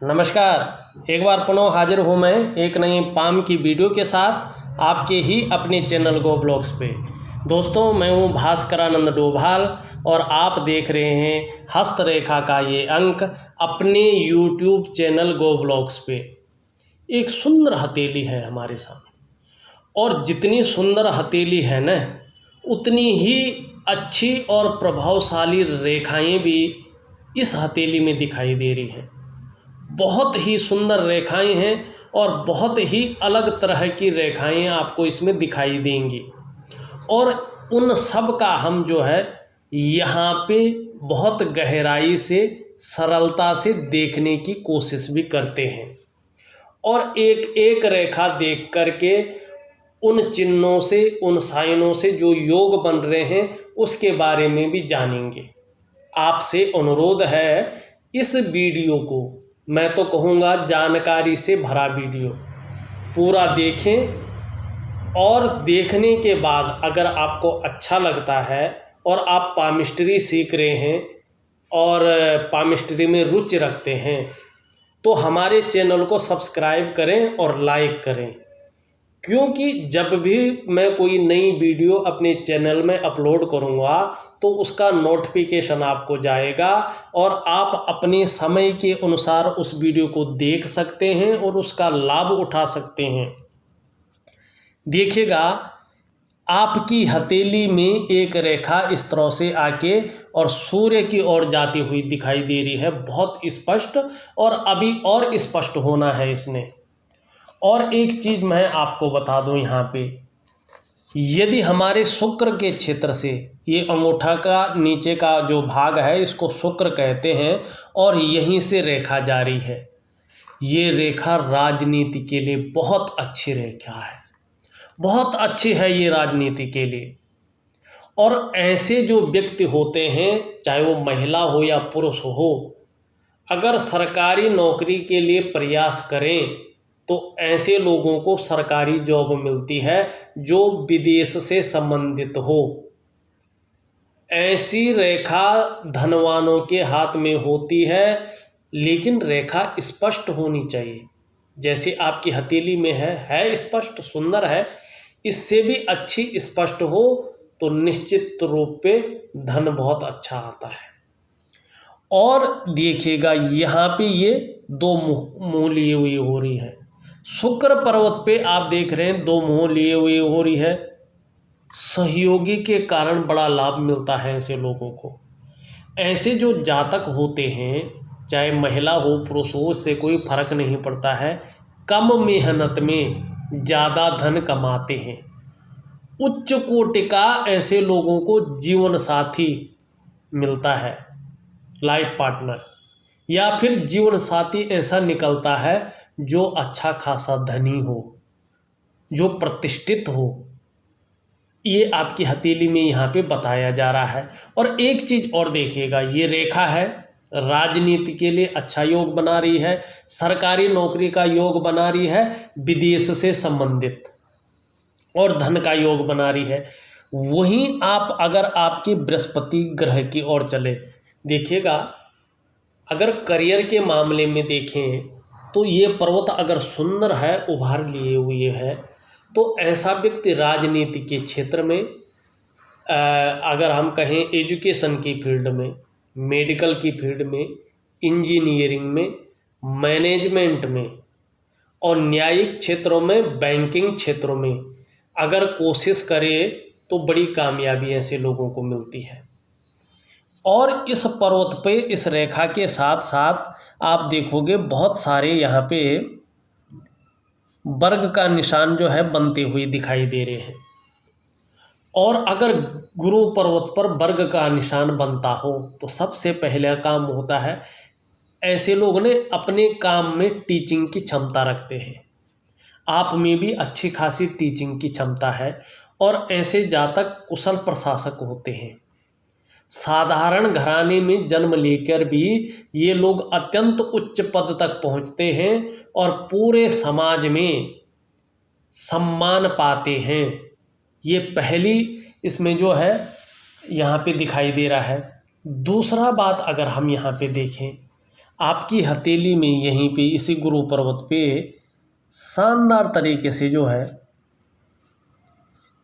नमस्कार। एक बार पुनः हाजिर हूँ मैं एक नई पाम की वीडियो के साथ आपके ही अपने चैनल गो ब्लॉग्स पे। दोस्तों, मैं हूँ भास्करानंद डोभाल और आप देख रहे हैं हस्तरेखा का ये अंक अपने यूट्यूब चैनल गो ब्लॉग्स पे। एक सुंदर हथेली है हमारे सामने और जितनी सुंदर हथेली है न, उतनी ही अच्छी और प्रभावशाली रेखाएं भी इस हथेली में दिखाई दे रही हैं। बहुत ही सुंदर रेखाएं हैं और बहुत ही अलग तरह की रेखाएं आपको इसमें दिखाई देंगी और उन सब का हम जो है यहाँ पे बहुत गहराई से सरलता से देखने की कोशिश भी करते हैं और एक एक रेखा देख करके उन चिन्हों से, उन साइनों से जो योग बन रहे हैं उसके बारे में भी जानेंगे। आपसे अनुरोध है, इस वीडियो को मैं तो कहूँगा जानकारी से भरा वीडियो पूरा देखें और देखने के बाद अगर आपको अच्छा लगता है और आप पामिस्ट्री सीख रहे हैं और पामिस्ट्री में रुचि रखते हैं तो हमारे चैनल को सब्सक्राइब करें और लाइक करें, क्योंकि जब भी मैं कोई नई वीडियो अपने चैनल में अपलोड करूंगा तो उसका नोटिफिकेशन आपको जाएगा और आप अपने समय के अनुसार उस वीडियो को देख सकते हैं और उसका लाभ उठा सकते हैं। देखिएगा, आपकी हथेली में एक रेखा इस तरह से आके और सूर्य की ओर जाती हुई दिखाई दे रही है, बहुत स्पष्ट, और अभी और स्पष्ट होना है इसने। और एक चीज़ मैं आपको बता दूं यहाँ पे, यदि हमारे शुक्र के क्षेत्र से, ये अंगूठा का नीचे का जो भाग है इसको शुक्र कहते हैं और यहीं से रेखा जारी है, ये रेखा राजनीति के लिए बहुत अच्छी रेखा है, बहुत अच्छी है ये राजनीति के लिए। और ऐसे जो व्यक्ति होते हैं, चाहे वो महिला हो या पुरुष हो, अगर सरकारी नौकरी के लिए प्रयास करें तो ऐसे लोगों को सरकारी जॉब मिलती है जो विदेश से संबंधित हो। ऐसी रेखा धनवानों के हाथ में होती है, लेकिन रेखा स्पष्ट होनी चाहिए। जैसे आपकी हथेली में है स्पष्ट, सुंदर है, इससे भी अच्छी स्पष्ट हो तो निश्चित रूप पे धन बहुत अच्छा आता है। और देखिएगा, यहाँ पे ये दो मुँह लिए हुई हो रही है, शुक्र पर्वत पे आप देख रहे हैं दो मुँह लिए हुए हो रही है। सहयोगी के कारण बड़ा लाभ मिलता है ऐसे लोगों को। ऐसे जो जातक होते हैं, चाहे महिला हो पुरुष हो, उससे कोई फर्क नहीं पड़ता है, कम मेहनत में ज़्यादा धन कमाते हैं। उच्च कोटि का ऐसे लोगों को जीवन साथी मिलता है, लाइफ पार्टनर, या फिर जीवन साथी ऐसा निकलता है जो अच्छा खासा धनी हो, जो प्रतिष्ठित हो। ये आपकी हथेली में यहाँ पे बताया जा रहा है। और एक चीज़ और देखिएगा, ये रेखा है राजनीति के लिए अच्छा योग बना रही है, सरकारी नौकरी का योग बना रही है, विदेश से संबंधित और धन का योग बना रही है। वहीं आप अगर आपकी बृहस्पति ग्रह की ओर चले, देखिएगा, अगर करियर के मामले में देखें तो ये पर्वत अगर सुंदर है, उभार लिए हुए है, तो ऐसा व्यक्ति राजनीति के क्षेत्र में, अगर हम कहें एजुकेशन की फील्ड में, मेडिकल की फील्ड में, इंजीनियरिंग में, मैनेजमेंट में और न्यायिक क्षेत्रों में, बैंकिंग क्षेत्रों में अगर कोशिश करे तो बड़ी कामयाबी ऐसे लोगों को मिलती है। और इस पर्वत पे, इस रेखा के साथ साथ आप देखोगे बहुत सारे यहाँ पे वर्ग का निशान जो है बनते हुए दिखाई दे रहे हैं। और अगर गुरु पर्वत पर वर्ग का निशान बनता हो तो सबसे पहला काम होता है, ऐसे लोग ने अपने काम में टीचिंग की क्षमता रखते हैं। आप में भी अच्छी खासी टीचिंग की क्षमता है और ऐसे जातक कुशल प्रशासक होते हैं। साधारण घराने में जन्म लेकर भी ये लोग अत्यंत उच्च पद तक पहुंचते हैं और पूरे समाज में सम्मान पाते हैं। ये पहली इसमें जो है यहाँ पे दिखाई दे रहा है। दूसरा बात अगर हम यहाँ पे देखें, आपकी हथेली में यहीं पे इसी गुरु पर्वत पे शानदार तरीके से जो है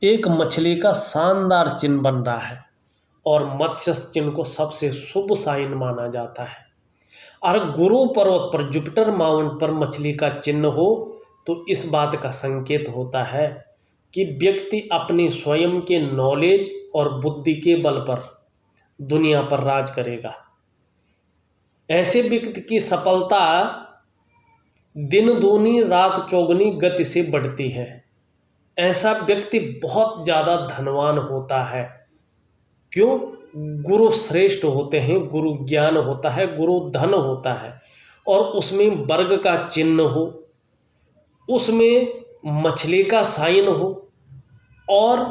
एक मछली का शानदार चिन्ह बन रहा है और मत्स्य चिन्ह को सबसे शुभ साइन माना जाता है। और गुरु पर्वत पर जुपिटर माउंट पर मछली का चिन्ह हो तो इस बात का संकेत होता है कि व्यक्ति अपने स्वयं के नॉलेज और बुद्धि के बल पर दुनिया पर राज करेगा। ऐसे व्यक्ति की सफलता दिन दूनी रात चौगुनी गति से बढ़ती है। ऐसा व्यक्ति बहुत ज़्यादा धनवान होता है। क्यों? गुरु श्रेष्ठ होते हैं, गुरु ज्ञान होता है, गुरु धन होता है और उसमें वर्ग का चिन्ह हो, उसमें मछली का साइन हो और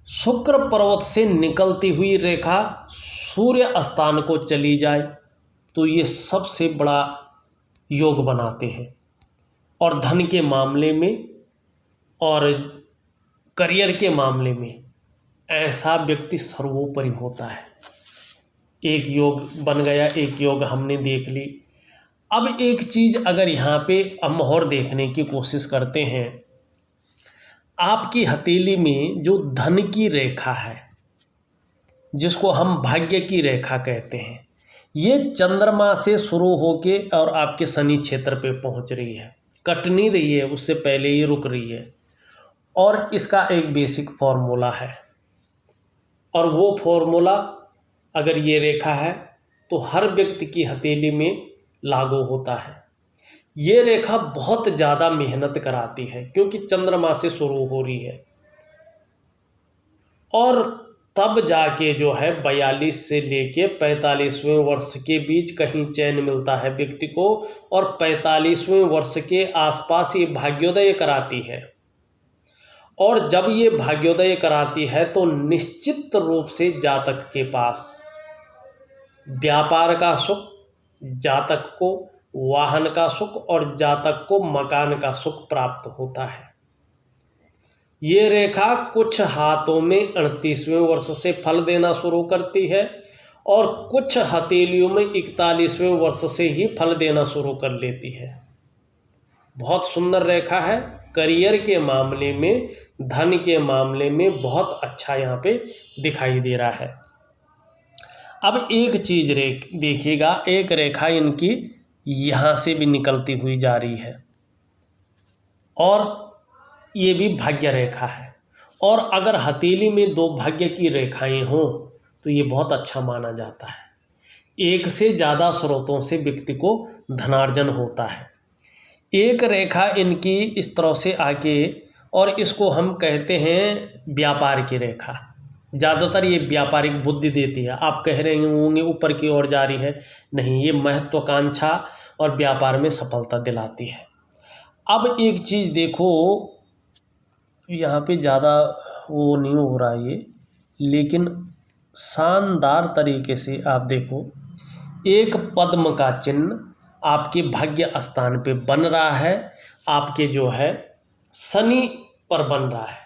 शुक्र पर्वत से निकलती हुई रेखा सूर्य स्थान को चली जाए तो ये सबसे बड़ा योग बनाते हैं। और धन के मामले में और करियर के मामले में ऐसा व्यक्ति सर्वोपरि होता है। एक योग बन गया, एक योग हमने देख ली। अब एक चीज़ अगर यहाँ पे हम और देखने की कोशिश करते हैं, आपकी हथेली में जो धन की रेखा है जिसको हम भाग्य की रेखा कहते हैं, ये चंद्रमा से शुरू होके और आपके शनि क्षेत्र पे पहुँच रही है, कट नहीं रही है, उससे पहले ही रुक रही है। और इसका एक बेसिक फॉर्मूला है और वो फॉर्मूला अगर ये रेखा है तो हर व्यक्ति की हथेली में लागू होता है। ये रेखा बहुत ज़्यादा मेहनत कराती है क्योंकि चंद्रमा से शुरू हो रही है और तब जाके जो है 42 से लेके 45वें वर्ष के बीच कहीं चैन मिलता है व्यक्ति को और 45वें वर्ष के आसपास ये भाग्योदय कराती है। और जब ये भाग्योदय कराती है तो निश्चित रूप से जातक के पास व्यापार का सुख, जातक को वाहन का सुख और जातक को मकान का सुख प्राप्त होता है। ये रेखा कुछ हाथों में 38वें वर्ष से फल देना शुरू करती है और कुछ हथेलियों में 41वें वर्ष से ही फल देना शुरू कर लेती है। बहुत सुंदर रेखा है। करियर के मामले में, धन के मामले में बहुत अच्छा यहाँ पे दिखाई दे रहा है। अब एक चीज़ देखिएगा, एक रेखा इनकी यहाँ से भी निकलती हुई जा रही है और ये भी भाग्य रेखा है। और अगर हथेली में दो भाग्य की रेखाएं हों तो ये बहुत अच्छा माना जाता है। एक से ज़्यादा स्रोतों से व्यक्ति को धनार्जन होता है। एक रेखा इनकी इस तरह से आके और इसको हम कहते हैं व्यापार की रेखा। ज़्यादातर ये व्यापारिक बुद्धि देती है। आप कह रहे होंगे ऊपर की ओर जा रही है, नहीं, ये महत्वाकांक्षा और व्यापार में सफलता दिलाती है। अब एक चीज़ देखो, यहाँ पे ज़्यादा वो नहीं हो रहा है ये, लेकिन शानदार तरीके से आप देखो, एक पद्म का चिन्ह आपके भाग्य स्थान पे बन रहा है, आपके जो है शनि पर बन रहा है।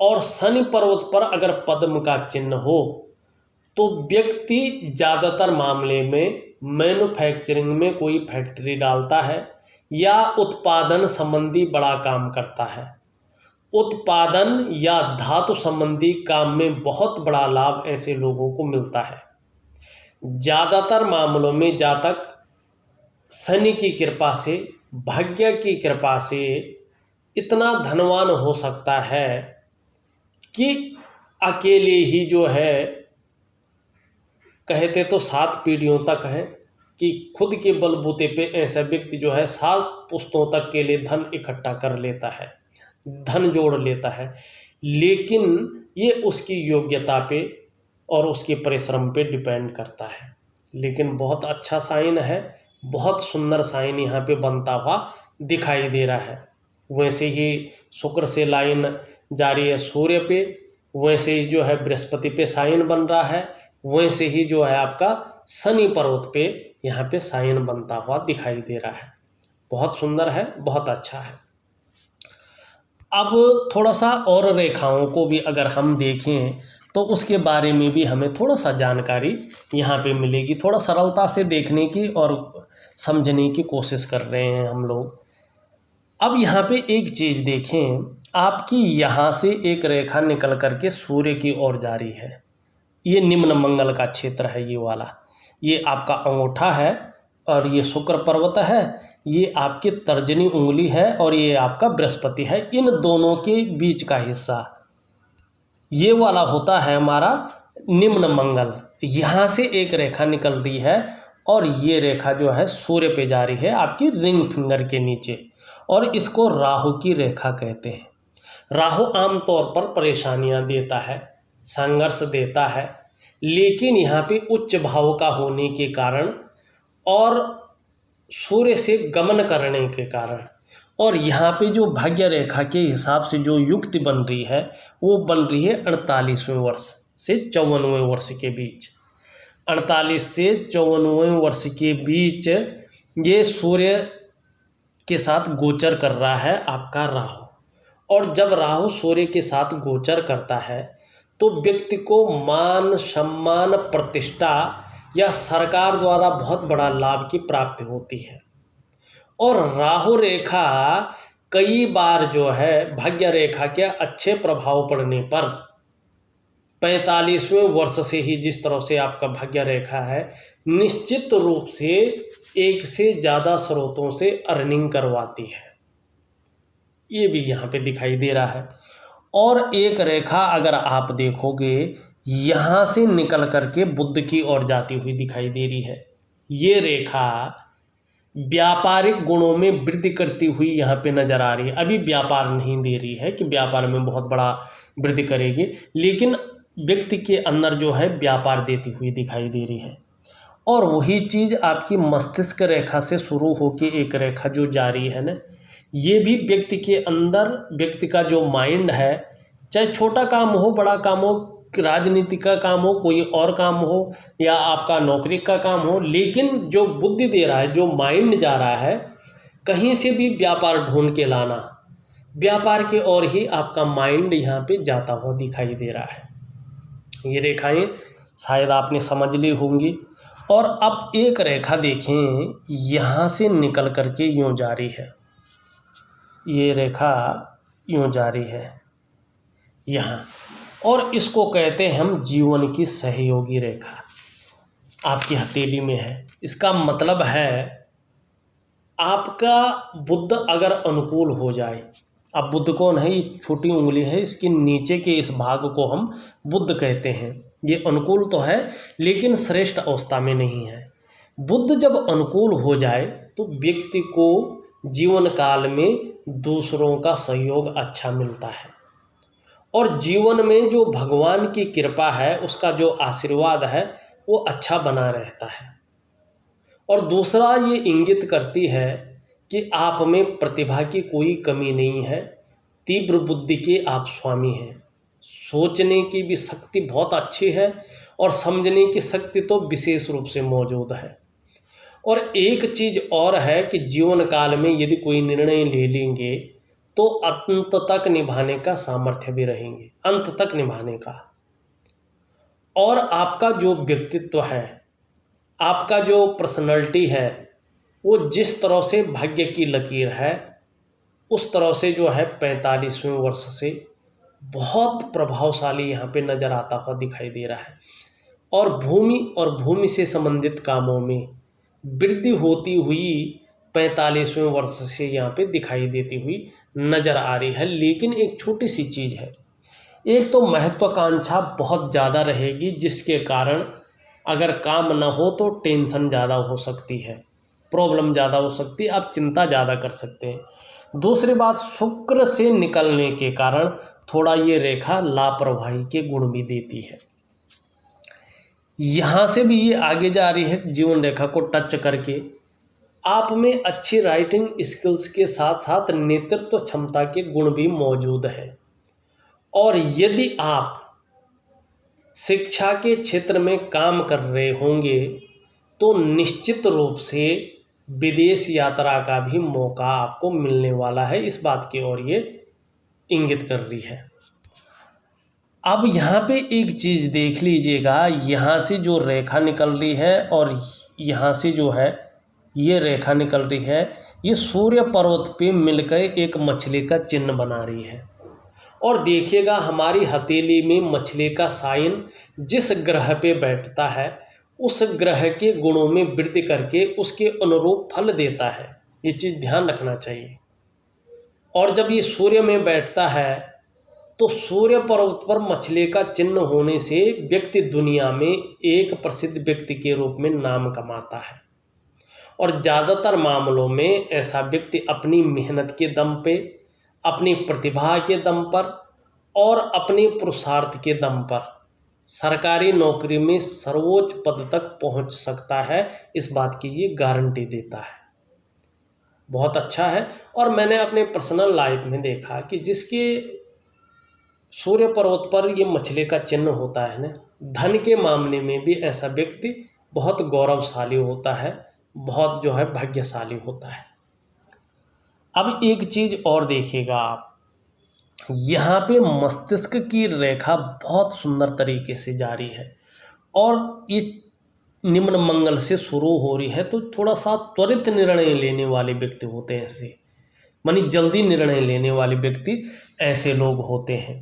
और शनि पर्वत पर अगर पद्म का चिन्ह हो तो व्यक्ति ज़्यादातर मामले में मैन्युफैक्चरिंग में कोई फैक्ट्री डालता है या उत्पादन संबंधी बड़ा काम करता है। उत्पादन या धातु संबंधी काम में बहुत बड़ा लाभ ऐसे लोगों को मिलता है। ज़्यादातर मामलों में जातक शनि की कृपा से, भाग्य की कृपा से इतना धनवान हो सकता है कि अकेले ही जो है, कहते तो 7 पीढ़ियों तक है कि खुद के बलबूते पे ऐसा व्यक्ति जो है 7 पुश्तों तक के लिए धन इकट्ठा कर लेता है, धन जोड़ लेता है। लेकिन ये उसकी योग्यता पे और उसके परिश्रम पे डिपेंड करता है। लेकिन बहुत अच्छा साइन है, बहुत सुंदर साइन यहाँ पे बनता हुआ दिखाई दे रहा है। वैसे ही शुक्र से लाइन जारी है सूर्य पे, वैसे ही जो है बृहस्पति पे साइन बन रहा है, वैसे ही जो है आपका शनि पर्वत पे यहाँ पे साइन बनता हुआ दिखाई दे रहा है। बहुत सुंदर है, बहुत अच्छा है। अब थोड़ा सा और रेखाओं को भी अगर हम देखें तो उसके बारे में भी हमें थोड़ा सा जानकारी यहाँ पे मिलेगी। थोड़ा सरलता से देखने की और समझने की कोशिश कर रहे हैं हम लोग। अब यहाँ पे एक चीज़ देखें, आपकी यहाँ से एक रेखा निकल करके सूर्य की ओर जा रही है। ये निम्न मंगल का क्षेत्र है, ये वाला, ये आपका अंगूठा है और ये शुक्र पर्वत है, ये आपकी तर्जनी उंगली है और ये आपका बृहस्पति है। इन दोनों के बीच का हिस्सा ये वाला होता है हमारा निम्न मंगल। यहाँ से एक रेखा निकल रही है और ये रेखा जो है सूर्य पे जा रही है आपकी रिंग फिंगर के नीचे, और इसको राहु की रेखा कहते हैं। राहु आमतौर पर परेशानियां देता है, संघर्ष देता है, लेकिन यहाँ पे उच्च भाव का होने के कारण और सूर्य से गमन करने के कारण और यहाँ पे जो भाग्य रेखा के हिसाब से जो युक्ति बन रही है वो बन रही है 48वें वर्ष से 54वें वर्ष के बीच। 48 से 54वें वर्ष के बीच ये सूर्य के साथ गोचर कर रहा है आपका राहु। और जब राहु सूर्य के साथ गोचर करता है तो व्यक्ति को मान सम्मान प्रतिष्ठा या सरकार द्वारा बहुत बड़ा लाभ की प्राप्ति होती है। और राहु रेखा कई बार जो है भाग्य रेखा के अच्छे प्रभाव पड़ने पर 45वें वर्ष से ही जिस तरह से आपका भाग्य रेखा है निश्चित रूप से एक से ज़्यादा स्रोतों से अर्निंग करवाती है, ये भी यहाँ पे दिखाई दे रहा है। और एक रेखा अगर आप देखोगे यहाँ से निकल करके बुध की ओर जाती हुई दिखाई दे रही है। ये रेखा व्यापारिक गुणों में वृद्धि करती हुई यहाँ पे नजर आ रही है। अभी व्यापार नहीं दे रही है कि व्यापार में बहुत बड़ा वृद्धि करेगी, लेकिन व्यक्ति के अंदर जो है व्यापार देती हुई दिखाई दे रही है। और वही चीज़ आपकी मस्तिष्क रेखा से शुरू होकर एक रेखा जो जारी है ना, ये भी व्यक्ति के अंदर व्यक्ति का जो माइंड है, चाहे छोटा काम हो बड़ा काम हो, राजनीति का काम हो, कोई और काम हो या आपका नौकरी का काम हो, लेकिन जो बुद्धि दे रहा है, जो माइंड जा रहा है कहीं से भी व्यापार ढूंढ के लाना, व्यापार के ओर ही आपका माइंड यहाँ पे जाता हुआ दिखाई दे रहा है। ये रेखाएं शायद आपने समझ ली होंगी। और अब एक रेखा देखें यहाँ से निकल करके यूँ जा रही है, ये रेखा यूँ जा रही है यहाँ, और इसको कहते हैं हम जीवन की सहयोगी रेखा, आपकी हथेली में है। इसका मतलब है आपका बुध अगर अनुकूल हो जाए, अब बुध कौन है, ये छोटी उंगली है, इसके नीचे के इस भाग को हम बुध कहते हैं। ये अनुकूल तो है लेकिन श्रेष्ठ अवस्था में नहीं है। बुध जब अनुकूल हो जाए तो व्यक्ति को जीवन काल में दूसरों का सहयोग अच्छा मिलता है और जीवन में जो भगवान की कृपा है, उसका जो आशीर्वाद है वो अच्छा बना रहता है। और दूसरा ये इंगित करती है कि आप में प्रतिभा की कोई कमी नहीं है, तीव्र बुद्धि के आप स्वामी हैं, सोचने की भी शक्ति बहुत अच्छी है और समझने की शक्ति तो विशेष रूप से मौजूद है। और एक चीज़ और है कि जीवन काल में यदि कोई निर्णय ले लेंगे तो अंत तक निभाने का सामर्थ्य भी रहेंगे, अंत तक निभाने का। और आपका जो व्यक्तित्व है, आपका जो पर्सनैलिटी है, वो जिस तरह से भाग्य की लकीर है उस तरह से जो है 45वें वर्ष से बहुत प्रभावशाली यहाँ पे नज़र आता हुआ दिखाई दे रहा है। और भूमि से संबंधित कामों में वृद्धि होती हुई 45वें वर्ष से यहाँ पे दिखाई देती हुई नज़र आ रही है। लेकिन एक छोटी सी चीज़ है, एक तो महत्वाकांक्षा बहुत ज़्यादा रहेगी, जिसके कारण अगर काम ना हो तो टेंशन ज़्यादा हो सकती है, प्रॉब्लम ज़्यादा हो सकती है, आप चिंता ज़्यादा कर सकते हैं। दूसरी बात, शुक्र से निकलने के कारण थोड़ा ये रेखा लापरवाही के गुण भी देती है। यहाँ से भी ये आगे जा रही है जीवन रेखा को टच करके। आप में अच्छी राइटिंग स्किल्स के साथ साथ नेतृत्व क्षमता के गुण भी मौजूद हैं। और यदि आप शिक्षा के क्षेत्र में काम कर रहे होंगे तो निश्चित रूप से विदेश यात्रा का भी मौका आपको मिलने वाला है, इस बात की ओर ये इंगित कर रही है। अब यहाँ पे एक चीज़ देख लीजिएगा, यहाँ से जो रेखा निकल रही है और यहाँ से जो है ये रेखा निकल रही है, ये सूर्य पर्वत पे मिलकर एक मछली का चिन्ह बना रही है। और देखिएगा हमारी हथेली में मछली का साइन जिस ग्रह पे बैठता है उस ग्रह के गुणों में वृद्धि करके उसके अनुरूप फल देता है। ये चीज़ ध्यान रखना चाहिए। और जब ये सूर्य में बैठता है तो सूर्य पर्वत पर मछली का चिन्ह होने से व्यक्ति दुनिया में एक प्रसिद्ध व्यक्ति के रूप में नाम कमाता है। और ज़्यादातर मामलों में ऐसा व्यक्ति अपनी मेहनत के दम पे, अपनी प्रतिभा के दम पर और अपने पुरुषार्थ के दम पर सरकारी नौकरी में सर्वोच्च पद तक पहुंच सकता है। इस बात की ये गारंटी देता है। बहुत अच्छा है। और मैंने अपने पर्सनल लाइफ में देखा कि जिसके सूर्य पर्वत पर ये मछली का चिन्ह होता है ना, धन के मामले में भी ऐसा व्यक्ति बहुत गौरवशाली होता है, बहुत जो है भाग्यशाली होता है। अब एक चीज़ और देखिएगा आप, यहाँ पे मस्तिष्क की रेखा बहुत सुंदर तरीके से जारी है और ये निम्न मंगल से शुरू हो रही है। तो थोड़ा सा त्वरित निर्णय लेने वाले व्यक्ति होते हैं ऐसे, मानी जल्दी निर्णय लेने वाले व्यक्ति ऐसे लोग होते हैं।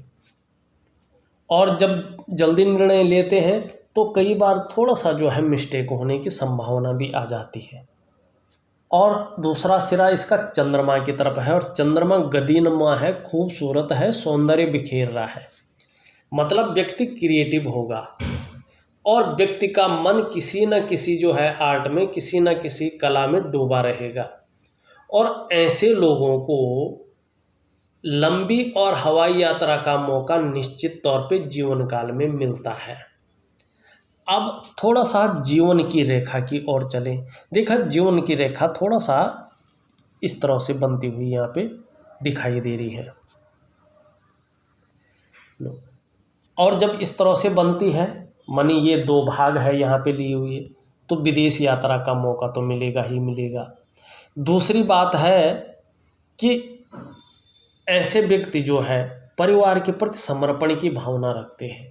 और जब जल्दी निर्णय लेते हैं तो कई बार थोड़ा सा जो है मिस्टेक होने की संभावना भी आ जाती है। और दूसरा सिरा इसका चंद्रमा की तरफ है और चंद्रमा गतिनुमा है, खूबसूरत है, सौंदर्य बिखेर रहा है। मतलब व्यक्ति क्रिएटिव होगा और व्यक्ति का मन किसी न किसी जो है आर्ट में, किसी न किसी कला में डूबा रहेगा। और ऐसे लोगों को लंबी और हवाई यात्रा का मौका निश्चित तौर पे जीवन काल में मिलता है। अब थोड़ा सा जीवन की रेखा की ओर चलें। देखा, जीवन की रेखा थोड़ा सा इस तरह से बनती हुई यहाँ पे दिखाई दे रही है। और जब इस तरह से बनती है, मानी ये दो भाग है यहाँ पे ली हुई है, तो विदेश यात्रा का मौका तो मिलेगा ही मिलेगा। दूसरी बात है कि ऐसे व्यक्ति जो है परिवार के प्रति समर्पण की भावना रखते हैं।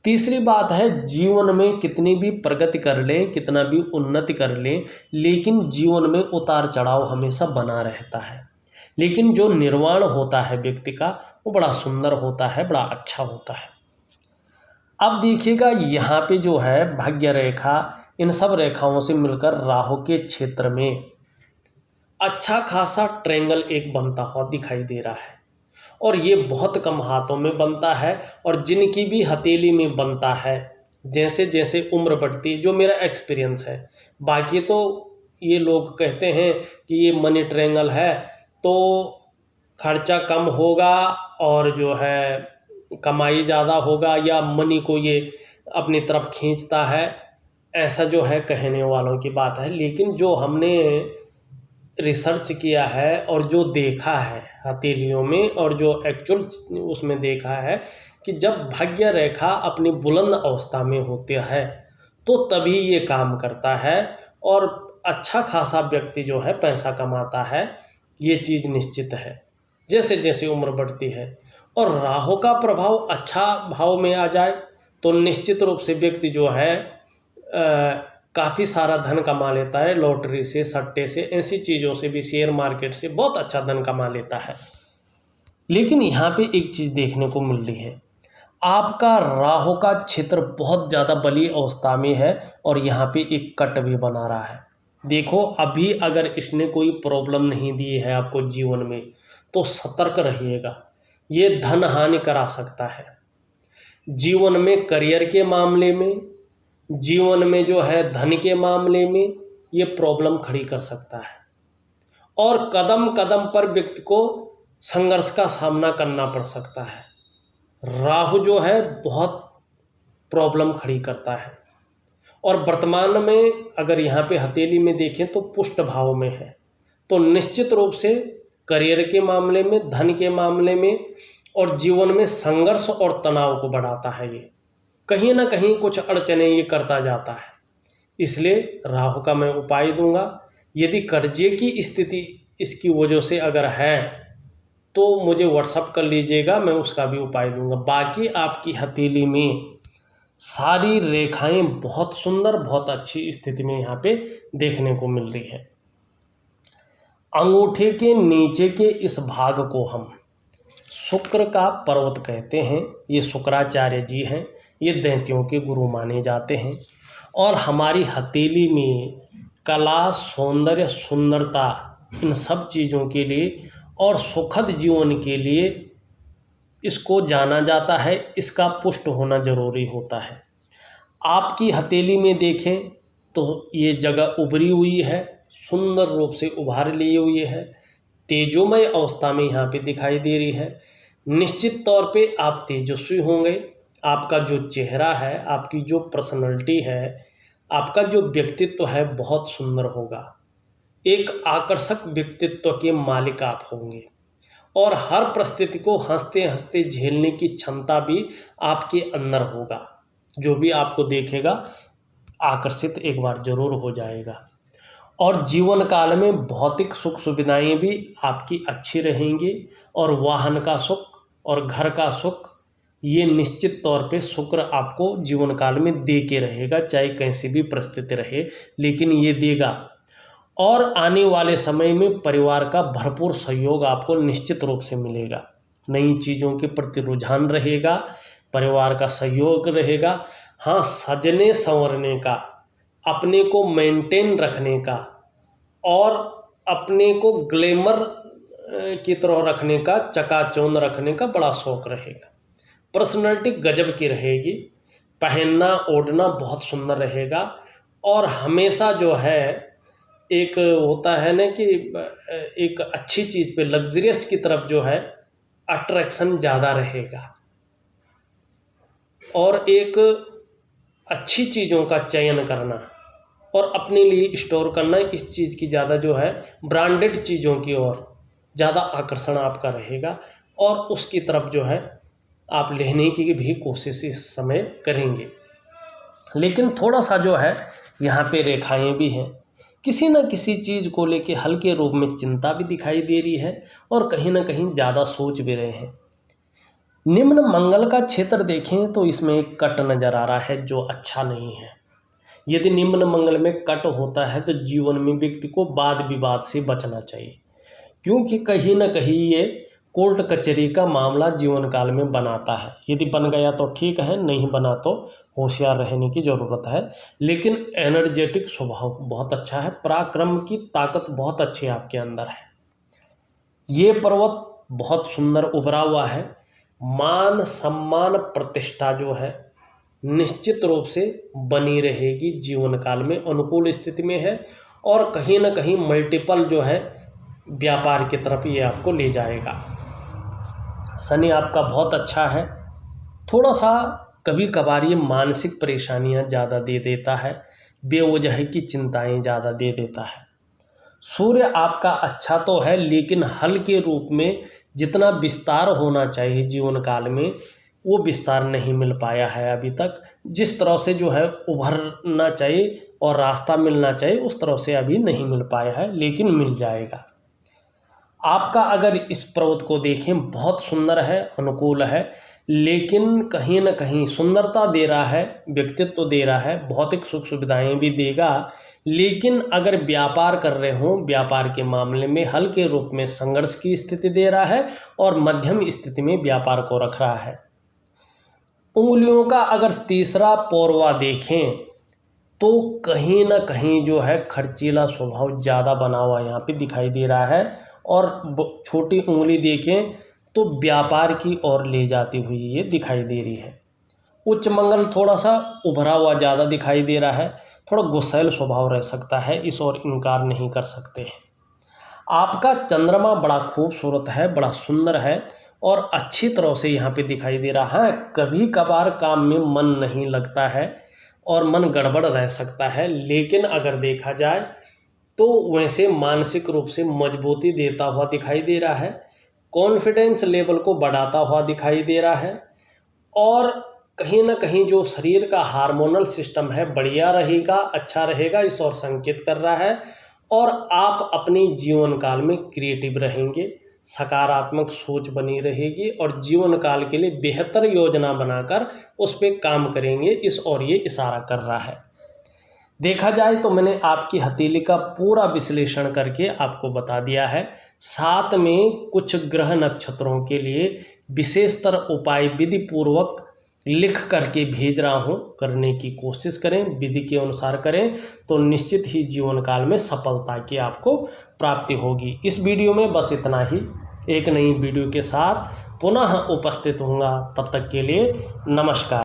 तीसरी बात है, जीवन में कितनी भी प्रगति कर लें, कितना भी उन्नति कर लें, लेकिन जीवन में उतार चढ़ाव हमेशा बना रहता है। लेकिन जो निर्वाण होता है व्यक्ति का वो बड़ा सुंदर होता है, बड़ा अच्छा होता है। अब देखिएगा यहाँ पे जो है भाग्य रेखा, इन सब रेखाओं से मिलकर राहु के क्षेत्र में अच्छा खासा ट्रायंगल एक बनता हुआ दिखाई दे रहा है। और ये बहुत कम हाथों में बनता है और जिनकी भी हथेली में बनता है, जैसे जैसे उम्र बढ़ती, जो मेरा एक्सपीरियंस है, बाकी तो ये लोग कहते हैं कि ये मनी ट्रायंगल है तो खर्चा कम होगा और जो है कमाई ज़्यादा होगा, या मनी को ये अपनी तरफ खींचता है, ऐसा जो है कहने वालों की बात है। लेकिन जो हमने रिसर्च किया है और जो देखा है हथेलियों में, और जो एक्चुअल उसमें देखा है कि जब भाग्य रेखा अपनी बुलंद अवस्था में होती है तो तभी ये काम करता है और अच्छा खासा व्यक्ति जो है पैसा कमाता है। ये चीज़ निश्चित है जैसे जैसे उम्र बढ़ती है। और राहु का प्रभाव अच्छा भाव में आ जाए तो निश्चित रूप से व्यक्ति जो है काफ़ी सारा धन कमा लेता है। लॉटरी से, सट्टे से, ऐसी चीज़ों से भी, शेयर मार्केट से बहुत अच्छा धन कमा लेता है। लेकिन यहाँ पे एक चीज़ देखने को मिल रही है, आपका राहु का क्षेत्र बहुत ज़्यादा बली अवस्था में है और यहाँ पे एक कट भी बना रहा है। देखो, अभी अगर इसने कोई प्रॉब्लम नहीं दी है आपको जीवन में तो सतर्क रहिएगा, ये धन हानि करा सकता है। जीवन में, करियर के मामले में, जीवन में जो है धन के मामले में ये प्रॉब्लम खड़ी कर सकता है और कदम कदम पर व्यक्ति को संघर्ष का सामना करना पड़ सकता है। राहु जो है बहुत प्रॉब्लम खड़ी करता है और वर्तमान में अगर यहाँ पे हथेली में देखें तो पुष्ट भाव में है, तो निश्चित रूप से करियर के मामले में, धन के मामले में और जीवन में संघर्ष और तनाव को बढ़ाता है। ये कहीं ना कहीं कुछ अड़चने ये करता जाता है। इसलिए राहु का मैं उपाय दूंगा। यदि कर्जे की स्थिति इसकी वजह से अगर है तो मुझे व्हाट्सअप कर लीजिएगा, मैं उसका भी उपाय दूंगा। बाकी आपकी हथेली में सारी रेखाएं बहुत सुंदर, बहुत अच्छी स्थिति में यहाँ पे देखने को मिल रही है। अंगूठे के नीचे के इस भाग को हम शुक्र का पर्वत कहते हैं। ये शुक्राचार्य जी हैं, ये दैत्यों के गुरु माने जाते हैं। और हमारी हथेली में कला, सौंदर्य, सुंदरता, इन सब चीज़ों के लिए और सुखद जीवन के लिए इसको जाना जाता है। इसका पुष्ट होना जरूरी होता है। आपकी हथेली में देखें तो ये जगह उभरी हुई है, सुंदर रूप से उभार ली हुई है, तेजोमय अवस्था में यहाँ पे दिखाई दे रही है। निश्चित तौर पे आप तेजस्वी होंगे। आपका जो चेहरा है, आपकी जो पर्सनैलिटी है, आपका जो व्यक्तित्व है बहुत सुंदर होगा। एक आकर्षक व्यक्तित्व के मालिक आप होंगे और हर परिस्थिति को हंसते हंसते झेलने की क्षमता भी आपके अंदर होगा। जो भी आपको देखेगा आकर्षित एक बार जरूर हो जाएगा। और जीवन काल में भौतिक सुख सुविधाएं भी आपकी अच्छी रहेंगी और वाहन का सुख और घर का सुख ये निश्चित तौर पे शुक्र आपको जीवन काल में दे के रहेगा, चाहे कैसी भी परिस्थिति रहे, लेकिन ये देगा। और आने वाले समय में परिवार का भरपूर सहयोग आपको निश्चित रूप से मिलेगा। नई चीज़ों के प्रति रुझान रहेगा, परिवार का सहयोग रहेगा। हाँ, सजने संवरने का, अपने को मेंटेन रखने का और अपने को ग्लैमर की तरह रखने का, चकाचौंध रखने का बड़ा शौक रहेगा। पर्सनैलिटी गजब की रहेगी, पहनना ओढ़ना बहुत सुंदर रहेगा। और हमेशा जो है एक होता है ना कि एक अच्छी चीज़ पे, लग्जरियस की तरफ जो है अट्रैक्शन ज़्यादा रहेगा। और एक अच्छी चीज़ों का चयन करना और अपने लिए स्टोर करना, इस चीज़ की ज़्यादा जो है ब्रांडेड चीज़ों की ओर ज़्यादा आकर्षण आपका रहेगा और उसकी तरफ जो है आप लेने की भी कोशिश इस समय करेंगे। लेकिन थोड़ा सा जो है यहाँ पे रेखाएं भी हैं, किसी न किसी चीज़ को लेके हल्के रूप में चिंता भी दिखाई दे रही है और कहीं ना कहीं ज़्यादा सोच भी रहे हैं। निम्न मंगल का क्षेत्र देखें तो इसमें एक कट नज़र आ रहा है जो अच्छा नहीं है। यदि निम्न मंगल में कट होता है तो जीवन में व्यक्ति को वाद विवाद से बचना चाहिए, क्योंकि कहीं ना कहीं ये कोर्ट कचहरी का मामला जीवन काल में बनाता है। यदि बन गया तो ठीक है, नहीं बना तो होशियार रहने की ज़रूरत है। लेकिन एनर्जेटिक स्वभाव बहुत अच्छा है, पराक्रम की ताकत बहुत अच्छी आपके अंदर है। ये पर्वत बहुत सुंदर उभरा हुआ है। मान सम्मान प्रतिष्ठा जो है निश्चित रूप से बनी रहेगी, जीवन काल में अनुकूल स्थिति में है। और कहीं ना कहीं मल्टीपल जो है व्यापार की तरफ ये आपको ले जाएगा। शनि आपका बहुत अच्छा है। थोड़ा सा कभी कभार ये मानसिक परेशानियां ज़्यादा दे देता है, बेवजह की चिंताएं ज़्यादा दे देता है। सूर्य आपका अच्छा तो है, लेकिन हल्के रूप में जितना विस्तार होना चाहिए जीवन काल में वो विस्तार नहीं मिल पाया है अभी तक। जिस तरह से जो है उभरना चाहिए और रास्ता मिलना चाहिए उस तरह से अभी नहीं मिल पाया है, लेकिन मिल जाएगा। आपका अगर इस पर्वत को देखें बहुत सुंदर है, अनुकूल है, लेकिन कहीं ना कहीं सुंदरता दे रहा है, व्यक्तित्व दे रहा है, भौतिक सुख सुविधाएं भी देगा। लेकिन अगर व्यापार कर रहे हो, व्यापार के मामले में हल्के रूप में संघर्ष की स्थिति दे रहा है और मध्यम स्थिति में व्यापार को रख रहा है। उंगलियों का अगर तीसरा पौरवा देखें तो कहीं ना कहीं जो है खर्चीला स्वभाव ज़्यादा बना हुआ यहाँ पे दिखाई दे रहा है। और छोटी उंगली देखें तो व्यापार की ओर ले जाती हुई ये दिखाई दे रही है। उच्च मंगल थोड़ा सा उभरा हुआ ज़्यादा दिखाई दे रहा है, थोड़ा गुस्सैल स्वभाव रह सकता है, इस ओर इनकार नहीं कर सकते हैं। आपका चंद्रमा बड़ा खूबसूरत है, बड़ा सुंदर है और अच्छी तरह से यहाँ पे दिखाई दे रहा है। कभी कभार काम में मन नहीं लगता है और मन गड़बड़ रह सकता है, लेकिन अगर देखा जाए तो वैसे मानसिक रूप से मजबूती देता हुआ दिखाई दे रहा है, कॉन्फिडेंस लेवल को बढ़ाता हुआ दिखाई दे रहा है। और कहीं ना कहीं जो शरीर का हार्मोनल सिस्टम है बढ़िया रहेगा, अच्छा रहेगा, इस ओर संकेत कर रहा है। और आप अपने जीवन काल में क्रिएटिव रहेंगे, सकारात्मक सोच बनी रहेगी और जीवन काल के लिए बेहतर योजना बनाकर उस पर काम करेंगे, इस और ये इशारा कर रहा है। देखा जाए तो मैंने आपकी हथेली का पूरा विश्लेषण करके आपको बता दिया है। साथ में कुछ ग्रह नक्षत्रों के लिए विशेषतर उपाय विधि पूर्वक लिख करके भेज रहा हूँ, करने की कोशिश करें, विधि के अनुसार करें तो निश्चित ही जीवन काल में सफलता की आपको प्राप्ति होगी। इस वीडियो में बस इतना ही। एक नई वीडियो के साथ पुनः उपस्थित होऊंगा, तब तक के लिए नमस्कार।